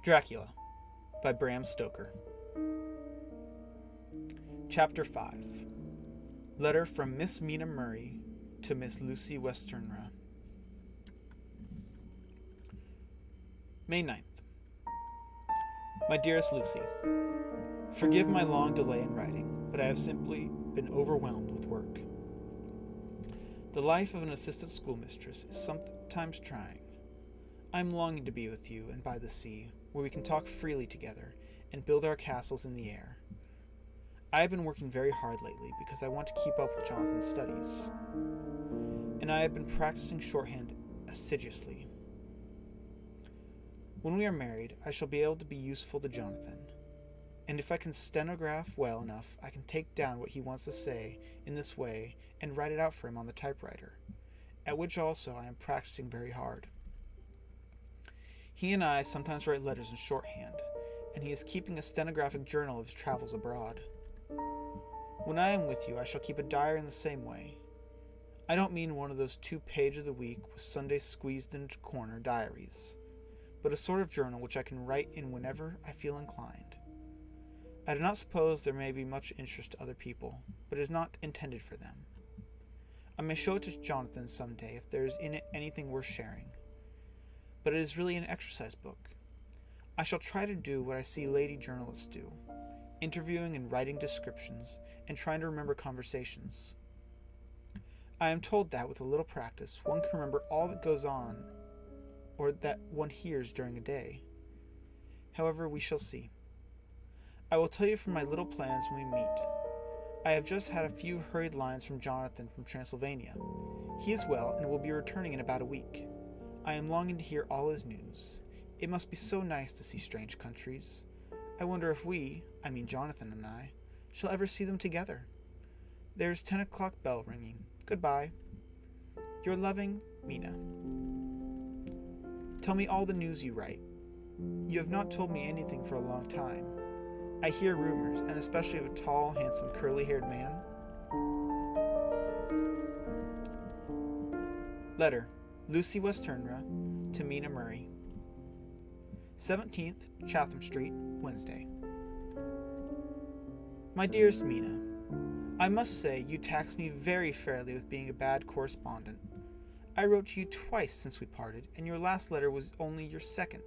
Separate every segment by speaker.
Speaker 1: Dracula by Bram Stoker. Chapter 5. Letter from Miss Mina Murray to Miss Lucy Westenra. May 9th. My dearest Lucy, forgive my long delay in writing, but I have simply been overwhelmed with work. The life of an assistant schoolmistress is sometimes trying. I am longing to be with you and by the sea, where we can talk freely together and build our castles in the air. I have been working very hard lately because I want to keep up with Johnathan's studies, and I have been practicing shorthand assiduously. When we are married, I shall be able to be useful to Johnathan, and if I can stenograph well enough, I can take down what he wants to say in this way and write it out for him on the typewriter, at which also I am practicing very hard. He and I sometimes write letters in shorthand, and he is keeping a stenographic journal of his travels abroad. When I am with you, I shall keep a diary in the same way. I don't mean one of those 2-page of the week with Sunday squeezed into corner diaries, but a sort of journal which I can write in whenever I feel inclined. I do not suppose there may be much interest to other people, but it is not intended for them. I may show it to Johnathan some day if there is in it anything worth sharing, but it is really an exercise book. I shall try to do what I see lady journalists do, interviewing and writing descriptions and trying to remember conversations. I am told that with a little practice one can remember all that goes on or that one hears during a day. However, we shall see. I will tell you from my little plans when we meet. I have just had a few hurried lines from Johnathan from Transylvania. He is well and will be returning in about a week. I am longing to hear all his news. It must be so nice to see strange countries. I wonder if we, I mean Johnathan and I, shall ever see them together. There is 10 o'clock bell ringing. Goodbye. Your loving, Mina. Tell me all the news you write. You have not told me anything for a long time. I hear rumors, and especially of a tall, handsome, curly-haired man. Letter, Lucy Westenra to Mina Murray. 17th, Chatham Street, Wednesday. My dearest Mina, I must say you tax me very fairly with being a bad correspondent. I wrote to you twice since we parted, and your last letter was only your second.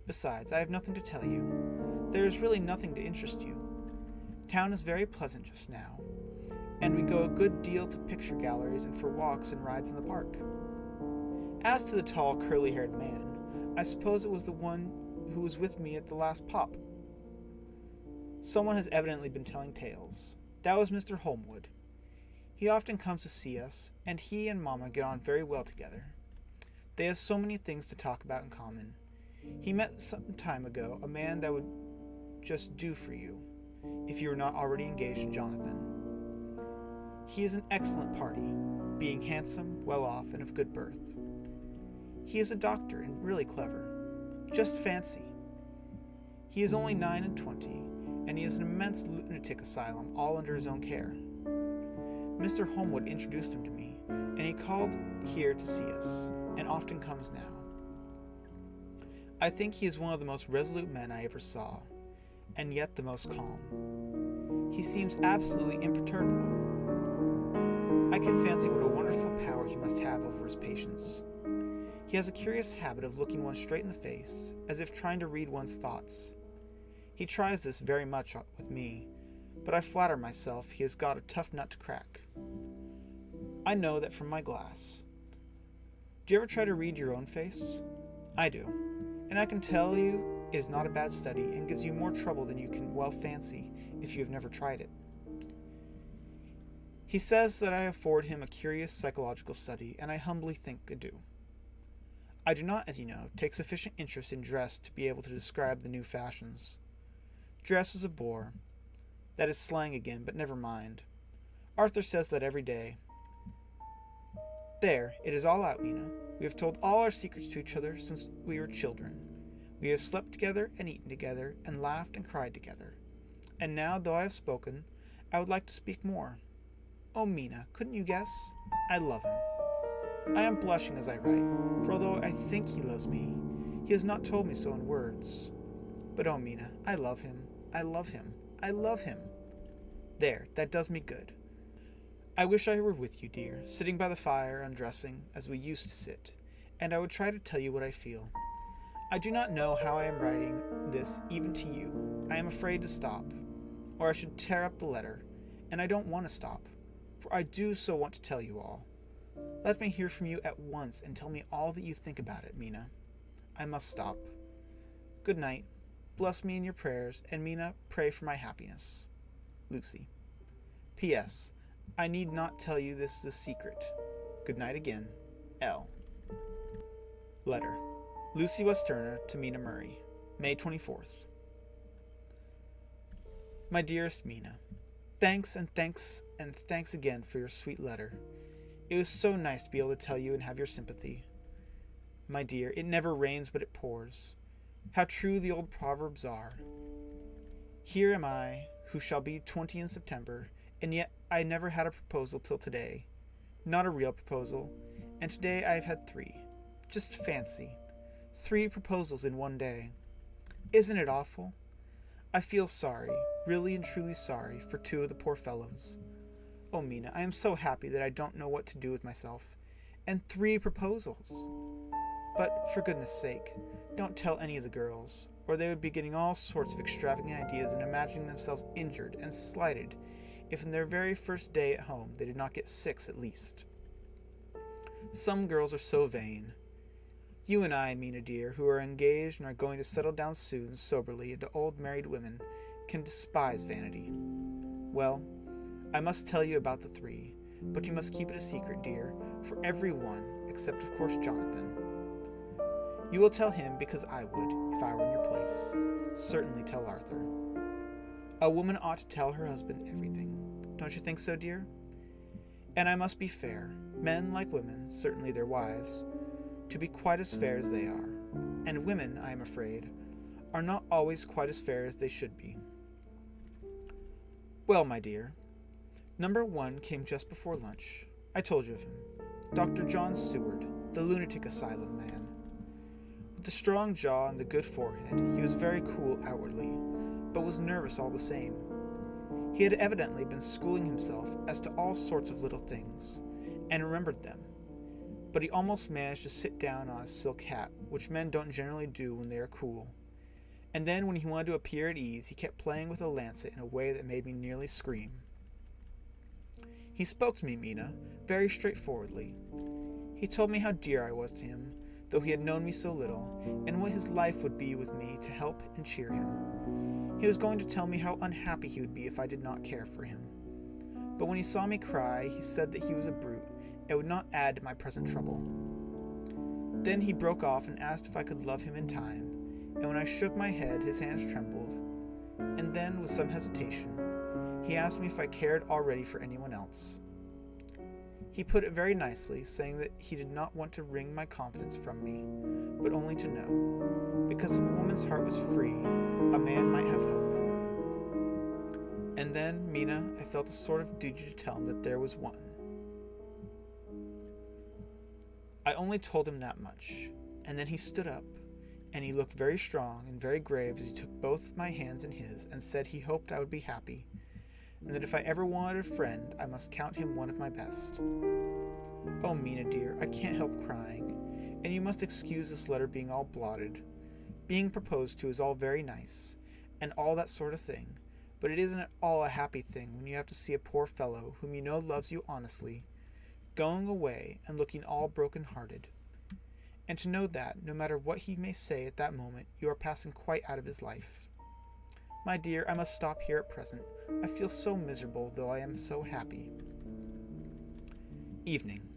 Speaker 1: Besides, I have nothing to tell you. There is really nothing to interest you. Town is very pleasant just now, and we go a good deal to picture galleries and for walks and rides in the park. As to the tall, curly-haired man, I suppose it was the one who was with me at the last pop. Someone has evidently been telling tales. That was Mr. Holmwood. He often comes to see us, and he and Mamma get on very well together. They have so many things to talk about in common. He met some time ago a man that would just do for you, if you were not already engaged to Johnathan. He is an excellent party, being handsome, well off, and of good birth. He is a doctor and really clever. Just fancy. He is only 29, and he has an immense lunatic asylum all under his own care. Mr. Holmwood introduced him to me, and he called here to see us, and often comes now. I think he is one of the most resolute men I ever saw, and yet the most calm. He seems absolutely imperturbable. I can fancy what a wonderful power he must have over his patients. He has a curious habit of looking one straight in the face, as if trying to read one's thoughts. He tries this very much with me, but I flatter myself he has got a tough nut to crack. I know that from my glass. Do you ever try to read your own face? I do, and I can tell you it is not a bad study and gives you more trouble than you can well fancy if you have never tried it. He says that I afford him a curious psychological study, and I humbly think I do. I do not, as you know, take sufficient interest in dress to be able to describe the new fashions. Dress is a bore. That is slang again, but never mind. Arthur says that every day. There, it is all out, Mina. We have told all our secrets to each other since we were children. We have slept together and eaten together and laughed and cried together. And now, though I have spoken, I would like to speak more. Oh, Mina, couldn't you guess? I love him. I am blushing as I write, for although I think he loves me, he He has not told me so in words. But oh, Mina, I love him. I love him. I love him. There, that does me good. I wish I were with you, dear, sitting by the fire, undressing, as we used to sit, and I would try to tell you what I feel. I do not know how I am writing this even to you. I am afraid to stop, or I should tear up the letter, and I don't want to stop, for I do so want to tell you all. Let me hear from you at once and tell me all that you think about it, Mina. I must stop. Good night. Bless me in your prayers, and Mina, pray for my happiness. Lucy. P.S. I need not tell you this is a secret. Good night again. L. Letter. Lucy West Turner to Mina Murray. May 24th. My dearest Mina, thanks and thanks and thanks again for your sweet letter. It was so nice to be able to tell you and have your sympathy. My dear, it never rains but it pours. How true the old proverbs are. Here am I, who shall be 20 in September, and yet I never had a proposal till today. Not a real proposal, and today I have had 3. Just fancy. 3 proposals in one day. Isn't it awful? I feel sorry, really and truly sorry, for 2 of the poor fellows. Oh, Mina, I am so happy that I don't know what to do with myself. And 3 proposals. But, for goodness sake, don't tell any of the girls, or they would be getting all sorts of extravagant ideas and imagining themselves injured and slighted if in their very first day at home they did not get 6 at least. Some girls are so vain. You and I, Mina dear, who are engaged and are going to settle down soon, soberly, into old married women, can despise vanity. Well, I must tell you about the 3, but you must keep it a secret, dear, for every one, except of course Johnathan. You will tell him because I would, if I were in your place. Certainly tell Arthur. A woman ought to tell her husband everything. Don't you think so, dear? And I must be fair, men like women, certainly their wives, to be quite as fair as they are. And women, I am afraid, are not always quite as fair as they should be. Well, my dear, number 1 came just before lunch. I told you of him. Dr. John Seward, the lunatic asylum man. With the strong jaw and the good forehead, he was very cool outwardly, but was nervous all the same. He had evidently been schooling himself as to all sorts of little things, and remembered them. But he almost managed to sit down on his silk hat, which men don't generally do when they are cool. And then when he wanted to appear at ease, he kept playing with a lancet in a way that made me nearly scream. He spoke to me, Mina, very straightforwardly. He told me how dear I was to him, though he had known me so little, and what his life would be with me to help and cheer him. He was going to tell me how unhappy he would be if I did not care for him. But when he saw me cry, he said that he was a brute, and would not add to my present trouble. Then he broke off and asked if I could love him in time, and when I shook my head, his hands trembled, and then, with some hesitation, he asked me if I cared already for anyone else. He put it very nicely, saying that he did not want to wring my confidence from me, but only to know, because if a woman's heart was free, a man might have hope. And then, Mina, I felt a sort of duty to tell him that there was one. I only told him that much, and then he stood up, and he looked very strong and very grave as he took both my hands in his and said he hoped I would be happy, and that if I ever wanted a friend, I must count him one of my best. Oh, Mina dear, I can't help crying, and you must excuse this letter being all blotted. Being proposed to is all very nice, and all that sort of thing, but it isn't at all a happy thing when you have to see a poor fellow whom you know loves you honestly, going away and looking all broken-hearted, and to know that, no matter what he may say at that moment, you are passing quite out of his life. My dear, I must stop here at present. I feel so miserable, though I am so happy. Evening.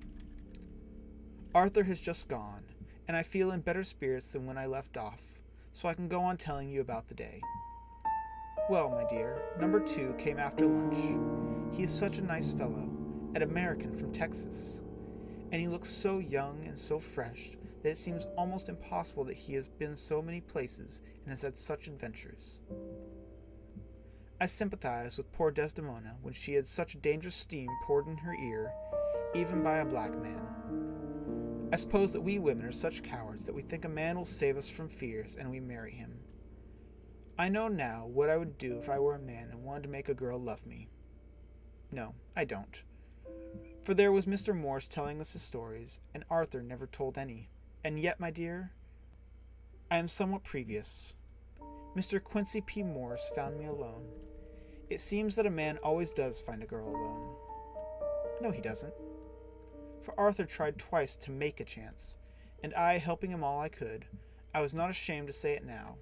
Speaker 1: Arthur has just gone, and I feel in better spirits than when I left off, so I can go on telling you about the day. Well, my dear, number 2 came after lunch. He is such a nice fellow, an American from Texas, and he looks so young and so fresh that it seems almost impossible that he has been so many places and has had such adventures. I sympathized with poor Desdemona when she had such dangerous steam poured in her ear, even by a black man. I suppose that we women are such cowards that we think a man will save us from fears and we marry him. I know now what I would do if I were a man and wanted to make a girl love me. No, I don't. For there was Mr. Morse telling us his stories, and Arthur never told any. And yet, my dear, I am somewhat previous. Mr. Quincy P. Morse found me alone. It seems that a man always does find a girl alone. No, he doesn't. For Arthur tried twice to make a chance, and I, helping him all I could, I was not ashamed to say it now.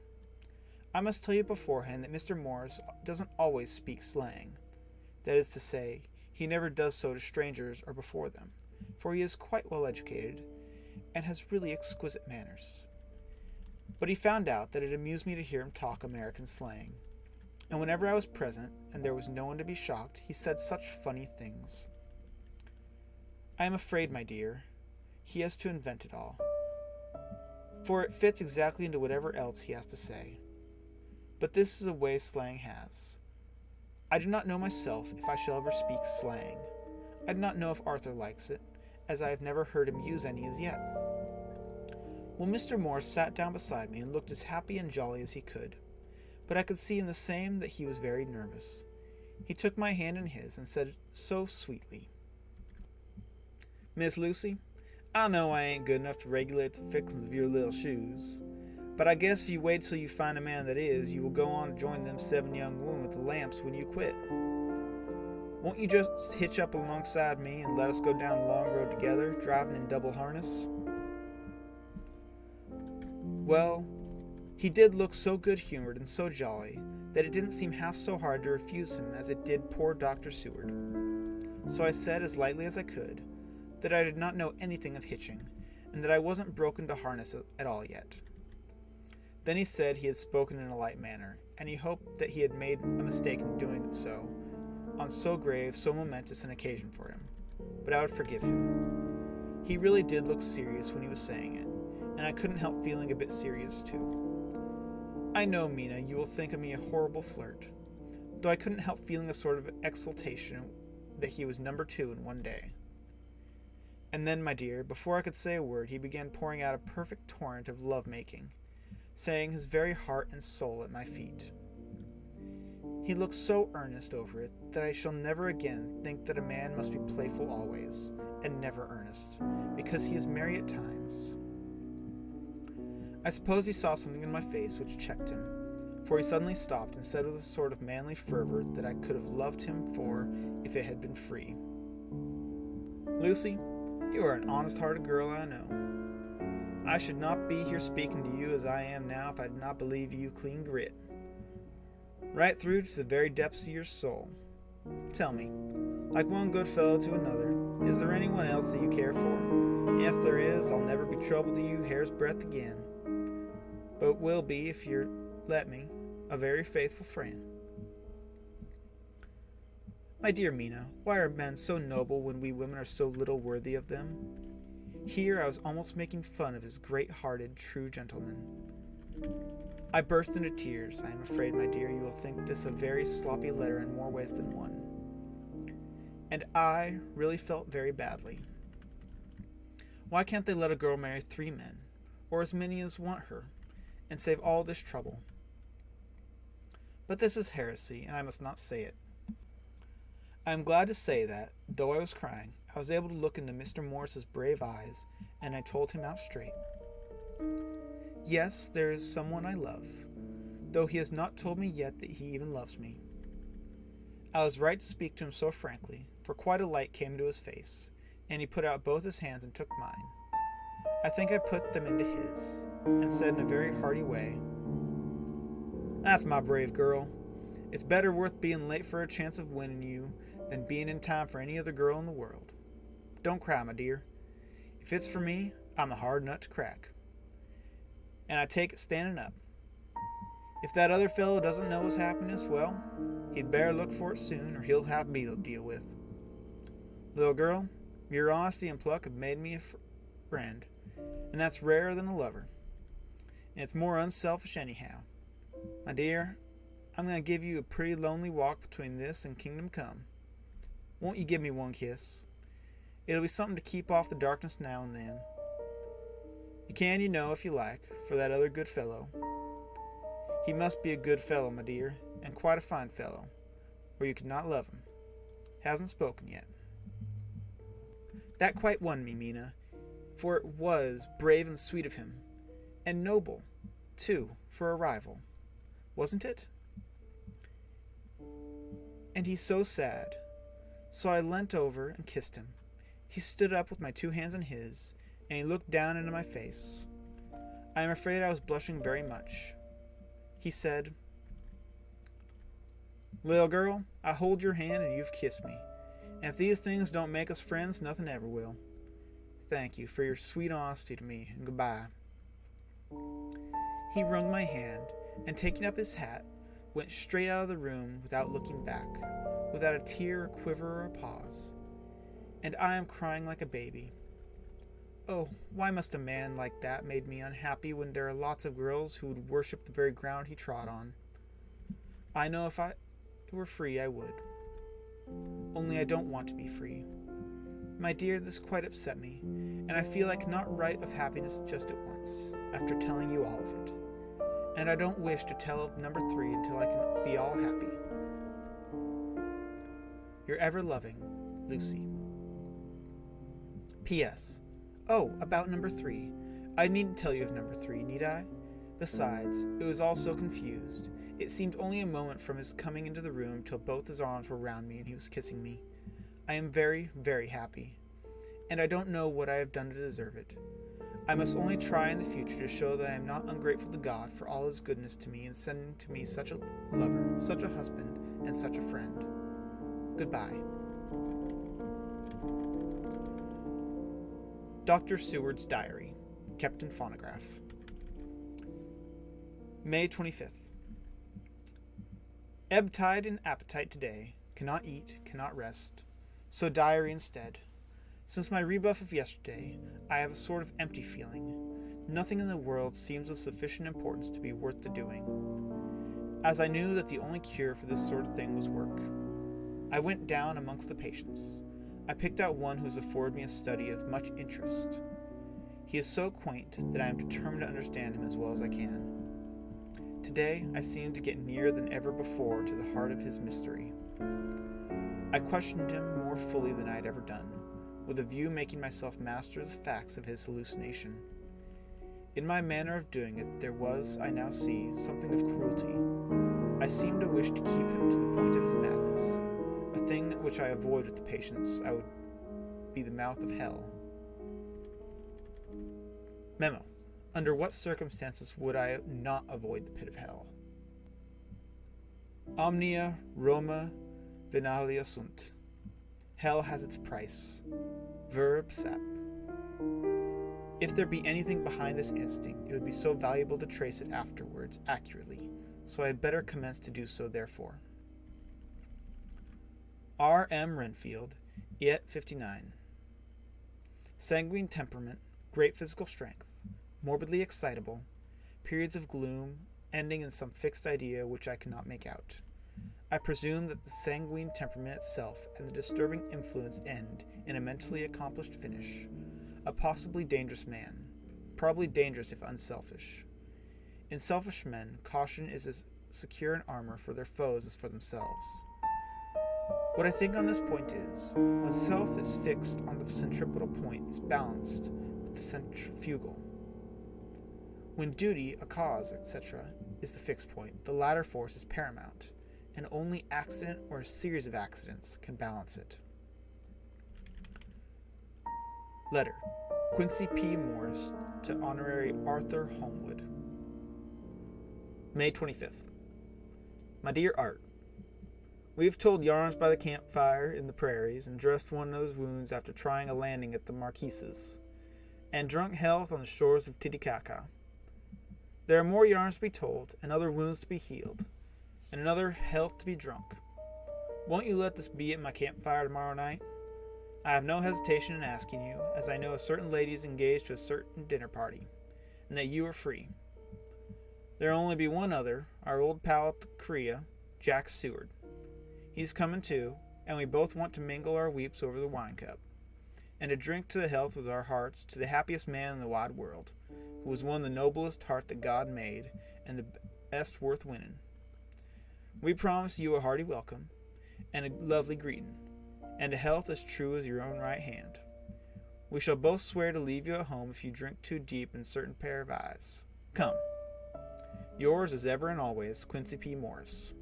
Speaker 1: I must tell you beforehand that Mr. Morse doesn't always speak slang. That is to say, he never does so to strangers or before them, for he is quite well educated, and has really exquisite manners. But he found out that it amused me to hear him talk American slang, and whenever I was present, and there was no one to be shocked, he said such funny things. I am afraid, my dear, he has to invent it all, for it fits exactly into whatever else he has to say. But this is a way slang has. I do not know myself if I shall ever speak slang. I do not know if Arthur likes it, as I have never heard him use any as yet. Well, Mr. Morse sat down beside me and looked as happy and jolly as he could, but I could see in the same that he was very nervous. He took my hand in his and said so sweetly, "Miss Lucy, I know I ain't good enough to regulate the fixings of your little shoes, but I guess if you wait till you find a man that is, you will go on to join them 7 young women with the lamps when you quit. Won't you just hitch up alongside me and let us go down the long road together, driving in double harness?" Well, he did look so good-humored and so jolly that it didn't seem half so hard to refuse him as it did poor Dr. Seward. So I said as lightly as I could that I did not know anything of hitching, and that I wasn't broken to harness at all yet. Then he said he had spoken in a light manner, and he hoped that he had made a mistake in doing so, on so grave, so momentous an occasion for him, but I would forgive him. He really did look serious when he was saying it, and I couldn't help feeling a bit serious too. I know, Mina, you will think of me a horrible flirt, though I couldn't help feeling a sort of exultation that he was number 2 in one day. And then, my dear, before I could say a word, he began pouring out a perfect torrent of love-making, saying his very heart and soul at my feet. He looked so earnest over it that I shall never again think that a man must be playful always, and never earnest, because he is merry at times. I suppose he saw something in my face which checked him, for he suddenly stopped and said with a sort of manly fervor that I could have loved him for if it had been free, "Lucy, you are an honest-hearted girl, I know. I should not be here speaking to you as I am now if I did not believe you clean grit, right through to the very depths of your soul. Tell me, like one good fellow to another, is there anyone else that you care for? If there is, I'll never be troubled to you hair's breadth again, but will be, if you let me, a very faithful friend." My dear Mina, why are men so noble when we women are so little worthy of them? Here I was almost making fun of his great-hearted, true gentleman. I burst into tears. I am afraid, my dear, you will think this a very sloppy letter in more ways than one. And I really felt very badly. Why can't they let a girl marry 3 men, or as many as want her, and save all this trouble? But this is heresy, and I must not say it. I am glad to say that, though I was crying, I was able to look into Mr. Morse's brave eyes, and I told him out straight. Yes, there is someone I love, though he has not told me yet that he even loves me. I was right to speak to him so frankly, for quite a light came into his face, and he put out both his hands and took mine. I think I put them into his, and said in a very hearty way, "That's my brave girl. It's better worth being late for a chance of winning you than being in time for any other girl in the world. Don't cry, my dear. If it's for me, I'm a hard nut to crack. And I take it standing up. If that other fellow doesn't know his happiness, well, he'd better look for it soon, or he'll have me to deal with. Little girl, your honesty and pluck have made me a friend, and that's rarer than a lover. And it's more unselfish anyhow. My dear, I'm going to give you a pretty lonely walk between this and Kingdom Come. Won't you give me one kiss? It'll be something to keep off the darkness now and then. You can, if you like, for that other good fellow. He must be a good fellow, my dear, and quite a fine fellow, or you could not love him. Hasn't spoken yet. That quite won me, Mina, for it was brave and sweet of him, and noble, too, for a rival. Wasn't it? And he's so sad. So I leant over and kissed him. He stood up with my 2 hands in his, and he looked down into my face. I am afraid I was blushing very much. He said, "Little girl, I hold your hand and you've kissed me. And if these things don't make us friends, nothing ever will. Thank you for your sweet honesty to me, and goodbye." He wrung my hand, and taking up his hat, went straight out of the room without looking back, without a tear, a quiver, or a pause. And I am crying like a baby. Oh, why must a man like that make me unhappy when there are lots of girls who would worship the very ground he trod on? I know if I were free I would. Only I don't want to be free. My dear, this quite upset me, and I feel I cannot write of happiness just at once, after telling you all of it. And I don't wish to tell of number 3 until I can be all happy. Your ever-loving, Lucy. P.S. Oh, about number 3. I needn't tell you of number 3, need I? Besides, it was all so confused. It seemed only a moment from his coming into the room till both his arms were round me and he was kissing me. I am very, very happy, and I don't know what I have done to deserve it. I must only try in the future to show that I am not ungrateful to God for all his goodness to me in sending to me such a lover, such a husband, and such a friend. Goodbye. Dr. Seward's Diary, kept in phonograph. May 25th. Ebb tide and appetite today, cannot eat, cannot rest, so diary instead. Since my rebuff of yesterday, I have a sort of empty feeling. Nothing in the world seems of sufficient importance to be worth the doing, as I knew that the only cure for this sort of thing was work. I went down amongst the patients. I picked out one who has afforded me a study of much interest. He is so quaint that I am determined to understand him as well as I can. Today, I seem to get nearer than ever before to the heart of his mystery. I questioned him more fully than I had ever done, with a view making myself master of the facts of his hallucination. In my manner of doing it, there was, I now see, something of cruelty. I seemed to wish to keep him to the point of his madness, a thing which I avoid with the patients. I would be the mouth of hell. Memo. Under what circumstances would I not avoid the pit of hell? Omnia Roma venalia sunt. Hell has its price. Verb sap. If there be anything behind this instinct, it would be so valuable to trace it afterwards accurately, so I had better commence to do so therefore. R. M. Renfield, Iet 59. Sanguine temperament, great physical strength, morbidly excitable, periods of gloom, ending in some fixed idea which I cannot make out. I presume that the sanguine temperament itself and the disturbing influence end in a mentally accomplished finish. A possibly dangerous man, probably dangerous if unselfish. In selfish men, caution is as secure an armor for their foes as for themselves. What I think on this point is, when self is fixed on the centripetal point, is balanced with the centrifugal. When duty, a cause, etc., is the fixed point, the latter force is paramount, and only accident or a series of accidents can balance it. Letter. Quincy P. Morris to Honorary Arthur Holmwood. May 25th. My dear Art, we have told yarns by the campfire in the prairies, and dressed one another's wounds after trying a landing at the Marquises, and drunk health on the shores of Titicaca. There are more yarns to be told, and other wounds to be healed, and another health to be drunk. Won't you let this be at my campfire tomorrow night? I have no hesitation in asking you, as I know a certain lady is engaged to a certain dinner party, and that you are free. There will only be one other, our old pal at the Korea, Jack Seward. He's coming too, and we both want to mingle our weeps over the wine cup, and to drink to the health with our hearts to the happiest man in the wide world, who was one of the noblest heart that God made, and the best worth winning. We promise you a hearty welcome, and a lovely greeting, and a health as true as your own right hand. We shall both swear to leave you at home if you drink too deep in certain pair of eyes. Come. Yours as ever and always, Quincy P. Morris.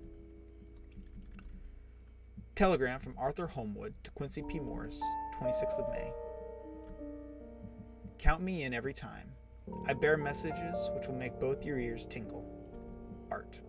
Speaker 1: Telegram from Arthur Holmwood to Quincy P. Morris, 26th of May. Count me in every time. I bear messages which will make both your ears tingle. Art.